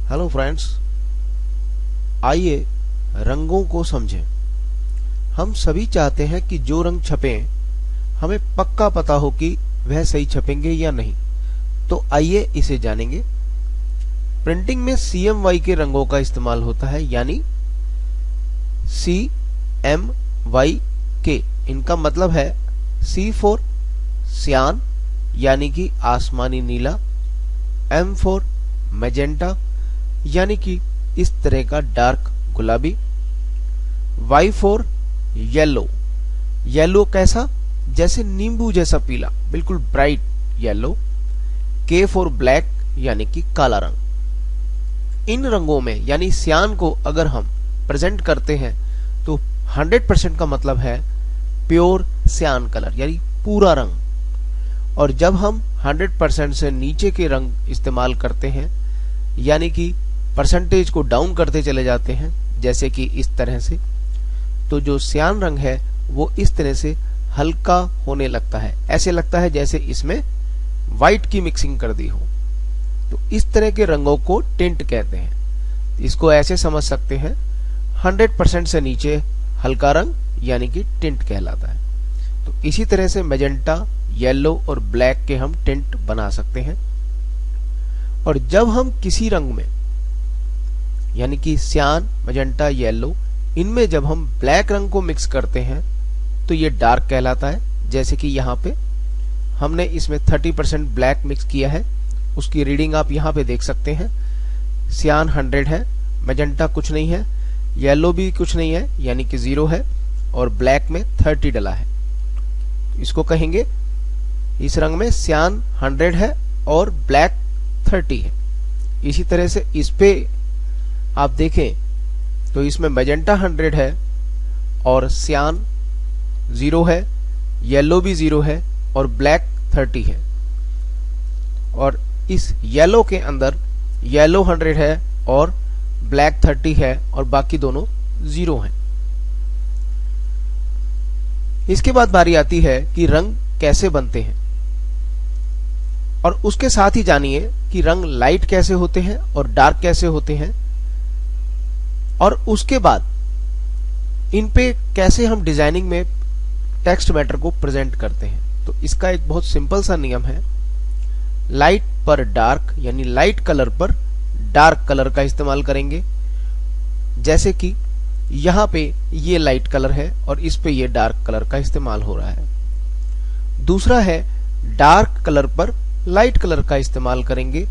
Hello friends, आइए रंगों को समझें। हम सभी चाहते हैं कि जो रंग छपें हमें पक्का पता हो कि वह सही छपेंगे या नहीं। तो आइए इसे जानेंगे। प्रिंटिंग में CMY के रंगों का इस्तेमाल होता है, यानी CMYK। इनका मतलब है C फॉर सियान यानी कि आसमानी नीला, M फॉर मैजेंटा यानी कि इस तरह का डार्क गुलाबी, Y फॉर येलो, येलो कैसा, जैसे नींबू जैसा पीला, बिल्कुल bright yellow, K for black यानी कि काला रंग। इन रंगों में यानी सियान को अगर हम प्रेजेंट करते हैं तो 100% का मतलब है प्योर सियान कलर यानी पूरा रंग। और जब हम 100% से नीचे के रंग इस्तेमाल करते हैं यानी कि परसेंटेज को डाउन करते चले जाते हैं, जैसे कि इस तरह से, तो जो सियान रंग है वो इस तरह से हल्का होने लगता है। ऐसे लगता है जैसे इसमें व्हाइट की मिक्सिंग कर दी हो। तो इस तरह के रंगों को टिंट कहते हैं। इसको ऐसे समझ सकते हैं, 100% से नीचे हल्का रंग यानी कि टिंट कहलाता है। तो इसी तरह से मैजेंटा, येलो और ब्लैक के हम टिंट बना सकते हैं। और जब हम किसी रंग में यानी कि सियान, मैजेंटा, येलो, इनमें जब हम ब्लैक रंग को मिक्स करते हैं तो ये डार्क कहलाता है। जैसे कि यहाँ पे हमने इसमें 30% ब्लैक मिक्स किया है, उसकी रीडिंग आप यहाँ पे देख सकते हैं। सियान 100 है, मैजेंटा कुछ नहीं है, येलो भी कुछ नहीं है यानी कि 0 है, और ब्लैक में 30 डला है। इसको कहेंगे, इस रंग में सियान 100 है और ब्लैक 30 है। इसी तरह से इस पे आप देखें तो इसमें मैजेंटा 100 है और सियान 0 है, येलो भी 0 है और ब्लैक 30 है। और इस येलो के अंदर येलो 100 है और ब्लैक 30 है और बाकी दोनों 0 हैं। इसके बाद बारी आती है कि रंग कैसे बनते हैं, और उसके साथ ही जानिए कि रंग लाइट कैसे होते हैं और डार्क कैसे होते हैं, और उसके बाद इन पे कैसे हम डिजाइनिंग में टेक्स्ट मैटर को प्रेजेंट करते हैं। तो इसका एक बहुत सिंपल सा नियम है, लाइट पर डार्क यानी लाइट कलर पर डार्क कलर का इस्तेमाल करेंगे। जैसे कि यहाँ पे ये लाइट कलर है और इस पे ये डार्क कलर का इस्तेमाल हो रहा है। दूसरा है डार्क कलर पर लाइट कलर का इस्तेमाल करेंगे,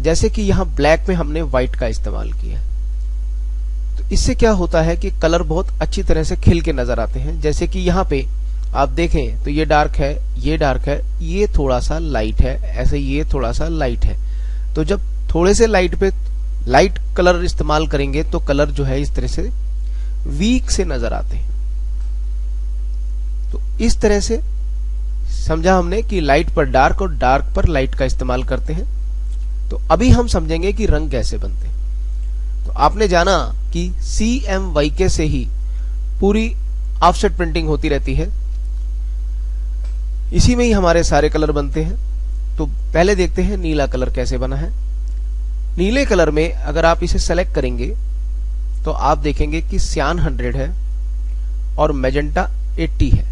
जैसे कि यहाँ ब्लैक में हमने व्हाइट का इस्तेमाल किया। तो इससे क्या होता है कि कलर बहुत अच्छी तरह से खिल के नजर आते हैं। जैसे कि यहाँ पे आप देखें तो ये डार्क है, ये डार्क है, ये थोड़ा सा लाइट है, ऐसे ये थोड़ा सा लाइट है। तो जब थोड़े से लाइट पे लाइट कलर इस्तेमाल करेंगे तो कलर जो है इस तरह से वीक से नजर आते हैं। तो इस तरह से समझा हमने कि लाइट पर डार्क और डार्क पर लाइट का इस्तेमाल करते हैं। तो अभी हम समझेंगे कि रंग कैसे बनते हैं। तो आपने जाना कि CMYK से ही पूरी ऑफसेट प्रिंटिंग होती रहती है, इसी में ही हमारे सारे कलर बनते हैं। तो पहले देखते हैं नीला कलर कैसे बना है। नीले कलर में अगर आप इसे सेलेक्ट करेंगे तो आप देखेंगे कि सियान 100 है और मैजेंटा 80 है।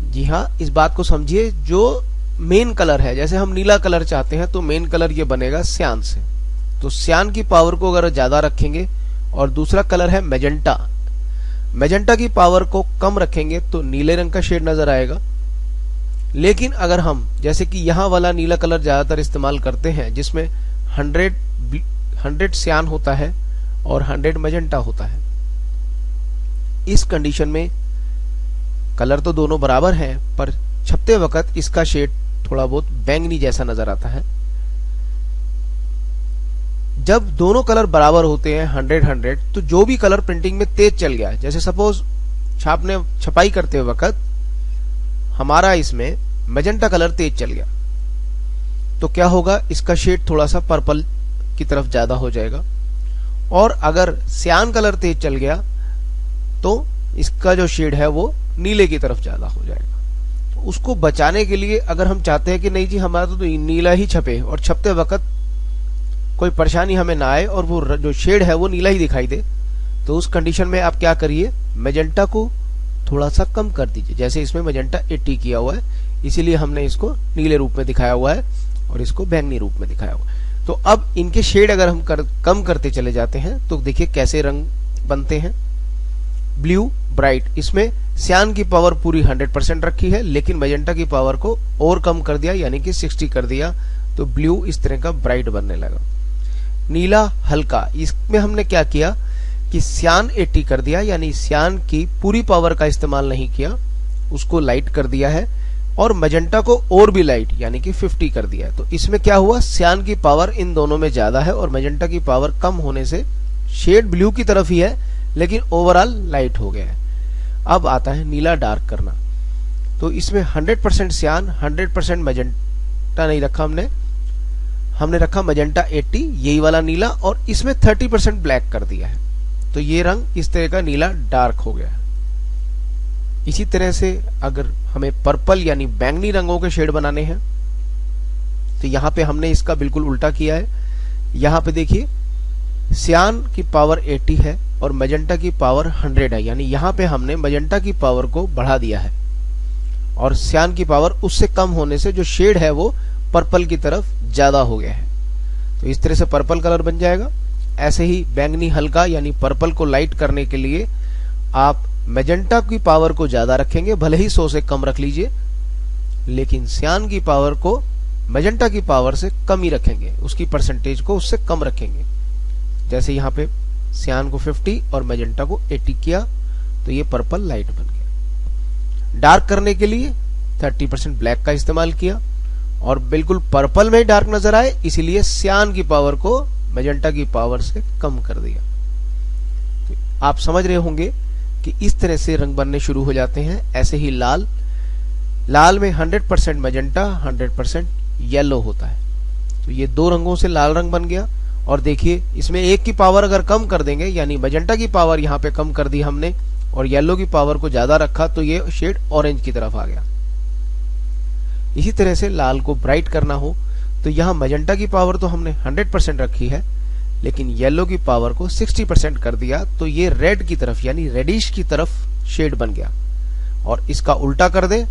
जी हाँ, इस बात को समझिए, जो मेन कलर है, जैसे हम नीला कलर चाहते हैं तो मेन कलर ये बनेगा सियान से। तो सियान की पावर को अगर ज्यादा रखेंगे, और दूसरा कलर है मैजेंटा, मैजेंटा की पावर को कम रखेंगे तो नीले रंग का शेड नजर आएगा। लेकिन अगर हम जैसे कि यहाँ वाला नीला कलर ज्यादातर इस्तेमाल करते हैं, जिसमें 100 सियान होता है और 100 मैजेंटा होता है, इस कंडीशन में कलर तो दोनों बराबर हैं, पर छपते वक्त इसका शेड थोड़ा बहुत बैंगनी जैसा नजर आता है। जब दोनों कलर बराबर होते हैं 100 तो जो भी कलर प्रिंटिंग में तेज चल गया, जैसे सपोज छपाई करते वक्त हमारा इसमें मैजेंटा कलर तेज चल गया, तो क्या होगा, इसका शेड थोड़ा सा पर्पल की तरफ ज्यादा हो जाएगा। और अगर सियान कलर तेज चल गया तो इसका जो शेड है वो नीले की तरफ ज्यादा हो जाएगा। तो उसको बचाने के लिए अगर हम चाहते हैं कि नहीं जी हमारा तो नीला ही छपे और छपते वक्त कोई परेशानी हमें ना आए और वो जो शेड है वो नीला ही दिखाई दे, तो उस कंडीशन में आप क्या करिए, मैजेंटा को थोड़ा सा कम कर दीजिए। जैसे इसमें मैजेंटा 80 किया हुआ है, इसीलिए हमने इसको नीले रूप में दिखाया हुआ है और इसको बैंगनी रूप में दिखाया हुआ है। तो अब इनके शेड अगर हम कम करते चले जाते हैं तो देखिए कैसे रंग बनते हैं। ब्लू ब्राइट, इसमें सियान की पावर पूरी 100% रखी है, लेकिन मैजेंटा की पावर को और कम कर दिया, यानी कि 60 कर दिया, तो ब्लू इस तरह का ब्राइट बनने लगा। नीला हल्का, इसमें हमने क्या किया कि सियान 80 कर दिया, यानी सियान की पूरी पावर का इस्तेमाल नहीं किया, उसको लाइट कर दिया है, और मैजेंटा को और भी लाइट यानी कि 50 कर दिया है। तो इसमें क्या हुआ, सियान की पावर इन दोनों में ज्यादा है और मैजेंटा की पावर कम होने से शेड ब्लू की तरफ ही है, लेकिन ओवरऑल लाइट हो गया है। अब आता है नीला डार्क करना। तो इसमें 100% सियान, 100% मैजेंटा नहीं रखा हमने रखा मैजेंटा 80, यही वाला नीला, और इसमें 30% ब्लैक कर दिया है। तो ये रंग इस तरह का नीला डार्क हो गया है। इसी तरह से अगर हमें पर्पल यानी बैंगनी रंगों के शेड बनाने हैं तो यहां पे हमने इसका बिल्कुल उल्टा किया है। यहां पे देखिए सियान की पावर 80 है और मैजेंटा की पावर 100 है, यानी यहां पे हमने मैजेंटा की पावर को बढ़ा दिया है और सियान की पावर उससे कम होने से जो शेड है वो पर्पल की तरफ ज्यादा हो गया है। तो इस तरह से पर्पल कलर बन जाएगा। ऐसे ही बैंगनी हल्का यानी पर्पल को लाइट करने के लिए आप मैजेंटा की पावर को ज्यादा रखेंगे, भले ही 100 से कम रख लीजिए, लेकिन सियान की पावर को मैजेंटा की पावर से कम ही रखेंगे, उसकी परसेंटेज को उससे कम रखेंगे। जैसे यहाँ पे सियान को 50 और मैजेंटा को 80 किया तो ये पर्पल लाइट बन गया। डार्क करने के लिए 30% ब्लैक का इस्तेमाल किया और बिल्कुल पर्पल में डार्क नजर आए, इसीलिए सियान की पावर को मैजेंटा की पावर से कम कर दिया। तो आप समझ रहे होंगे कि इस तरह से रंग बनने शुरू हो जाते हैं। ऐसे ही लाल में 100% मैजेंटा, 100% येलो होता है। तो ये दो रंगों से लाल रंग बन गया। और देखिए इसमें एक की पावर अगर कम कर देंगे, यानी मैजेंटा की पावर यहाँ पे कम कर दी हमने और येलो की पावर को ज्यादा रखा, तो ये शेड ऑरेंज की तरफ आ गया। इसी तरह से लाल को ब्राइट करना हो तो यहाँ मैजेंटा की पावर तो हमने 100% रखी है, लेकिन येलो की पावर को 60% कर दिया, तो ये रेड की तरफ यानी रेडिश की तरफ शेड बन गया। और इसका उल्टा कर दें,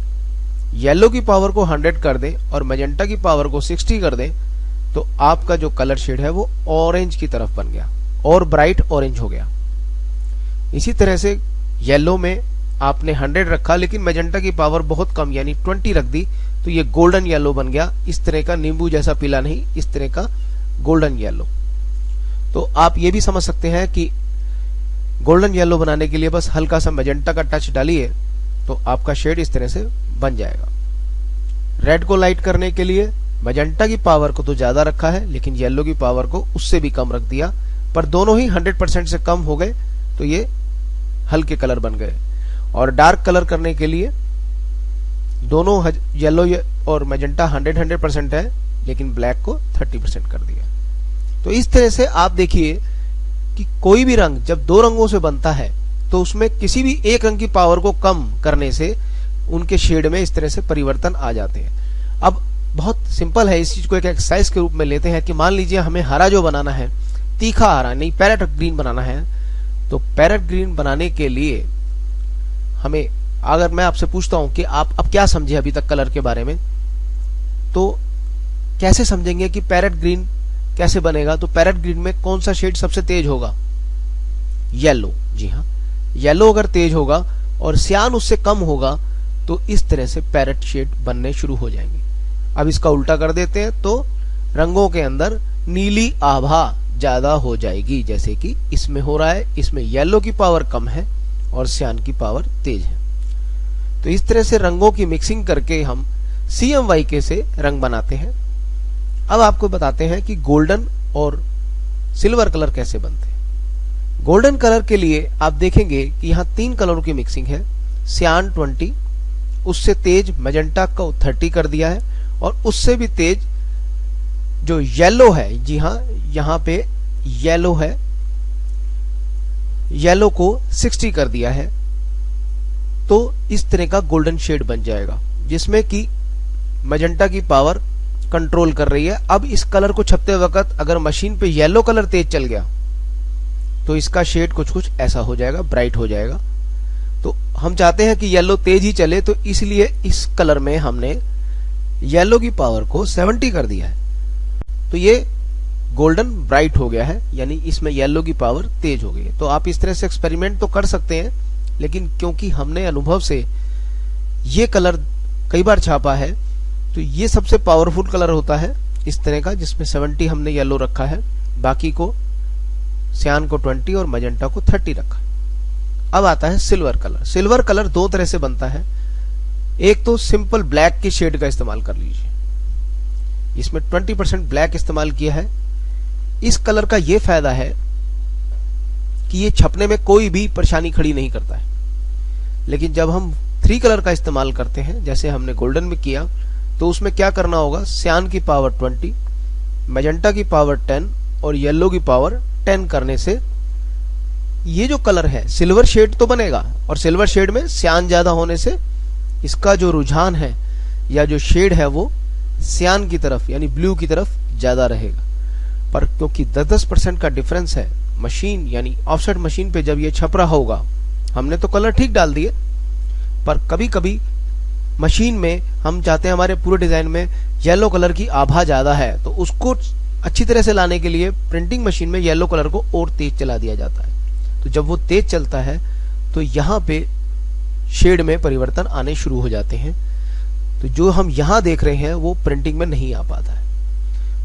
येलो की पावर को 100 कर दें और मैजेंटा की पावर को 60 कर दें, तो आपका जो कलर शेड है वो ऑरेंज की तरफ बन गया और ब्राइट ऑरेंज हो गया। इसी तरह से येलो में आपने 100 रखा लेकिन मैजेंटा की पावर बहुत कम यानी 20 रख दी, तो ये गोल्डन येलो बन गया। इस तरह का नींबू जैसा पीला नहीं, इस तरह का गोल्डन येलो। तो आप ये भी समझ सकते हैं कि गोल्डन येलो बनाने के लिए बस हल्का सा मैजेंटा का टच डालिए तो आपका शेड इस तरह से बन जाएगा। रेड को लाइट करने के लिए मैजेंटा की पावर को तो ज्यादा रखा है, लेकिन येलो की पावर को उससे भी कम रख दिया, पर दोनों ही 100% से कम हो गए, तो ये हल्के कलर बन गए। और डार्क कलर करने के लिए दोनों येलो और मैजेंटा 100% है, लेकिन ब्लैक को 30% कर दिया। तो इस तरह से आप देखिए कि कोई भी रंग जब दो रंगों से बनता है तो उसमें किसी भी एक रंग की पावर को कम करने से उनके शेड में इस तरह से परिवर्तन आ जाते हैं। अब बहुत सिंपल है, इस चीज को एक एक्सरसाइज के रूप में लेते हैं कि मान लीजिए हमें हरा जो बनाना है, तीखा हरा नहीं पैरेट ग्रीन बनाना है, तो पैरेट ग्रीन बनाने के लिए हमें, अगर मैं आपसे पूछता हूं कि आप अब क्या समझे अभी तक कलर के बारे में, तो कैसे समझेंगे कि पैरेट ग्रीन कैसे बनेगा? तो पैरेट ग्रीन में कौन सा शेड सबसे तेज होगा? येलो। जी हाँ, येलो अगर तेज होगा और सियान उससे कम होगा तो इस तरह से पैरेट शेड बनने शुरू हो जाएंगे। अब इसका उल्टा कर देते हैं तो रंगों के अंदर नीली आभा ज्यादा हो जाएगी, जैसे कि इसमें हो रहा है। इसमें येलो की पावर कम है और सियान की पावर तेज है। तो इस तरह से रंगों की मिक्सिंग करके हम CMYK से रंग बनाते हैं। अब आपको बताते हैं कि गोल्डन और सिल्वर कलर कैसे बनते हैं। गोल्डन कलर के लिए आप देखेंगे कि यहाँ 3 कलरों की मिक्सिंग है। सियान 20, उससे तेज मैजेंटा को 30 कर दिया है, और उससे भी तेज जो येलो है, जी हाँ यहाँ पे येलो है, येलो को 60 कर दिया है। तो इस तरह का गोल्डन शेड बन जाएगा, जिसमें कि मैजेंटा की पावर कंट्रोल कर रही है। अब इस कलर को छपते वक्त अगर मशीन पे येलो कलर तेज चल गया तो इसका शेड कुछ कुछ ऐसा हो जाएगा, ब्राइट हो जाएगा। तो हम चाहते हैं कि येलो तेज ही चले, तो इसलिए इस कलर में हमने येलो की पावर को 70 कर दिया है। तो ये गोल्डन ब्राइट हो गया है, यानी इसमें येलो की पावर तेज हो गई है। तो आप इस तरह से एक्सपेरिमेंट तो कर सकते हैं, लेकिन क्योंकि हमने अनुभव से ये कलर कई बार छापा है, तो ये सबसे पावरफुल कलर होता है इस तरह का, जिसमें 70 हमने येलो रखा है, बाकी को सियान को 20 और मैजेंटा को 30 रखा है। अब आता है सिल्वर कलर। सिल्वर कलर दो तरह से बनता है। एक तो सिंपल ब्लैक की शेड का इस्तेमाल कर लीजिए, इसमें 20% ब्लैक इस्तेमाल किया है। इस कलर का यह फायदा है कि ये छपने में कोई भी परेशानी खड़ी नहीं करता है। लेकिन जब हम 3 कलर का इस्तेमाल करते हैं, जैसे हमने गोल्डन में किया, तो उसमें क्या करना होगा, सियान की पावर 20, मैजेंटा की पावर 10 और येलो की पावर 10 करने से ये जो कलर है सिल्वर शेड तो बनेगा। और सिल्वर शेड में सियान ज्यादा होने से इसका जो रुझान है या जो शेड है वो सियान की तरफ यानी ब्लू की तरफ ज्यादा रहेगा। पर क्योंकि 10-10% का डिफरेंस है, मशीन यानी ऑफसेट मशीन पे जब ये छप रहा होगा, हमने तो कलर ठीक डाल दिए, पर कभी कभी मशीन में हम चाहते हैं हमारे पूरे डिजाइन में येलो कलर की आभा ज्यादा है, तो उसको अच्छी तरह से लाने के लिए प्रिंटिंग मशीन में येलो कलर को और तेज चला दिया जाता है। तो जब वो तेज चलता है तो यहाँ पे शेड में परिवर्तन आने शुरू हो जाते हैं। तो जो हम यहाँ देख रहे हैं वो प्रिंटिंग में नहीं आ पाता है।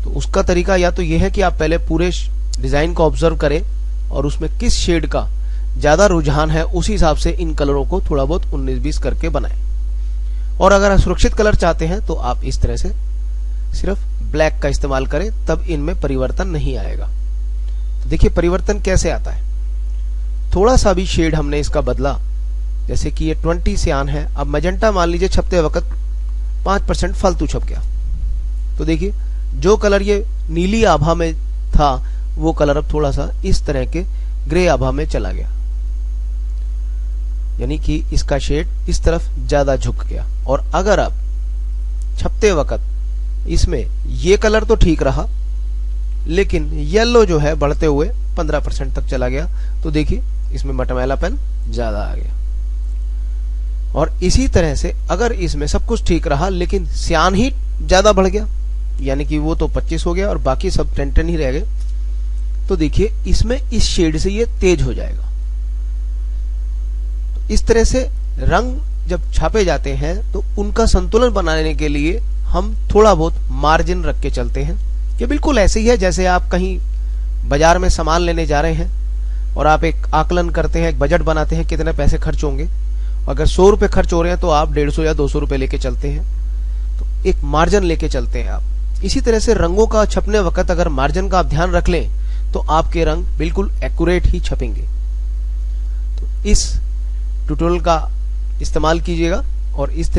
तो उसका तरीका या तो ये है कि आप पहले पूरे डिजाइन को ऑब्जर्व करें और उसमें किस शेड का ज्यादा रुझान है उस हिसाब से इन कलरों को थोड़ा बहुत 19-20 करके बनाएं। और अगर आप सुरक्षित कलर चाहते हैं तो आप इस तरह से सिर्फ ब्लैक का इस्तेमाल करें, तब इनमें परिवर्तन नहीं आएगा। तो देखिए परिवर्तन कैसे आता है। थोड़ा सा भी शेड हमने इसका बदला, जैसे कि ये 20 सियान है, अब मैजेंटा मान लीजिए छपते वक्त 5% फालतू छप गया, तो देखिए जो कलर ये नीली आभा में था वो कलर अब थोड़ा सा इस तरह के ग्रे आभा में चला गया, यानी कि इसका शेड इस तरफ ज्यादा झुक गया। और अगर आप छपते वक्त इसमें ये कलर तो ठीक रहा, लेकिन येलो जो है बढ़ते हुए 15% तक चला गया, तो देखिए इसमें मटमैलापन ज्यादा आ गया। और इसी तरह से अगर इसमें सब कुछ ठीक रहा लेकिन सियान ही ज्यादा बढ़ गया, यानी कि वो तो 25 हो गया और बाकी सब 10 ही रह गए, तो देखिए इसमें इस शेड से ये तेज हो जाएगा। तो इस तरह से रंग जब छापे जाते हैं तो उनका संतुलन बनाने के लिए हम थोड़ा बहुत मार्जिन रख के चलते हैं। ये बिल्कुल ऐसे ही है जैसे आप कहीं बाजार में सामान लेने जा रहे हैं और आप एक आकलन करते हैं, एक बजट बनाते हैं कितने पैसे खर्च होंगे। अगर 100 रुपए खर्च हो रहे हैं तो आप 150 या 200 रुपए लेके चलते हैं, तो एक मार्जिन लेके चलते हैं आप। इसी तरह से रंगों का छपने वक्त अगर मार्जिन का आप ध्यान रख लें तो आपके रंग बिल्कुल एक्यूरेट ही छपेंगे। तो इस ट्यूटोरियल का इस्तेमाल कीजिएगा और इस